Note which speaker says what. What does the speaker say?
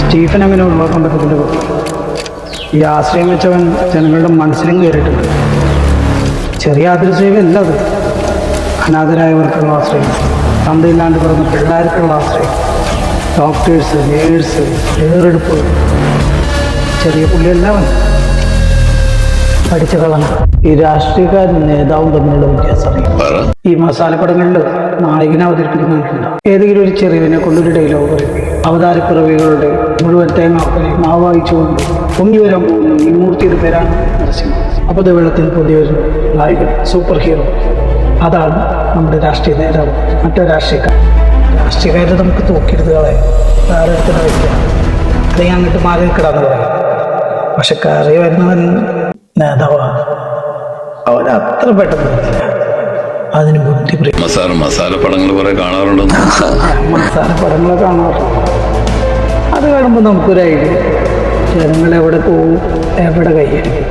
Speaker 1: Stephen അങ്ങനെ ഒഴിവാക്കാൻ പറ്റത്തില്ല. ഈ ആശ്രയം വെച്ചവൻ ജനങ്ങളുടെ മനസ്സിലും കയറിയിട്ടുണ്ട്. ചെറിയ ആതുരസേവയല്ല അത്, അനാഥരായവർക്കുള്ള ആശ്രയം, തന്തയില്ലാണ്ട് പിറന്ന പിള്ളേർക്കുള്ള ആശ്രയം, ഡോക്ടേഴ്സ്, നേഴ്സ്, ഏറെടുപ്പ്. ചെറിയ പുള്ളിയെല്ലാം പഠിച്ച കളഞ്ഞ ഈ രാഷ്ട്രീയക്കാരും നേതാവും തമ്മിലുള്ള വ്യത്യാസം അറിയാം. ഈ മസാലപ്പടങ്ങളിൽ നായകനെ അവതരിപ്പിക്കുന്നുണ്ട്. ഏതെങ്കിലും ഒരു ചെറിയതിനെ കൊണ്ടൊരു ഡയലോഗ് പറയും. അവതാരപ്പിറവികളുടെ മുഴുവൻ തേങ്ങാപ്പനെ മാവായിച്ചുകൊണ്ട് പൊങ്ങി വരാൻ പോകുന്നു ഈ മൂർത്തിയുടെ പേരാണ് നരസിംഹ. അപ്പോൾ വെള്ളത്തിൽ പുതിയൊരു നായകൻ, സൂപ്പർ ഹീറോ. അതാണ് നമ്മുടെ രാഷ്ട്രീയ നേതാവ്. മറ്റൊരു രാഷ്ട്രീയക്കാരെ നമുക്ക് തൂക്കിയെടുത്ത് കളയാം, വേറെ എടുത്തിട്ട് വയ്ക്കാം, അല്ലെങ്കിൽ അങ്ങോട്ട് മാറി നിൽക്കടാന്ന് പറയാം. പക്ഷെ കയറി വരുന്നവൻ നേതാവാണ്, അവൻ അത്ര പെട്ടെന്ന് അതിന് ബുദ്ധി.
Speaker 2: മസാല പടങ്ങൾ കുറെ കാണാറുണ്ടോ?
Speaker 1: മസാല പടങ്ങൾ കാണാറുണ്ട്. അത് കാണുമ്പോൾ നമുക്കൊരു ഐഡിയ, ജനങ്ങൾ എവിടെ പോവും, എവിടെ കൈയ്യടിക്കും.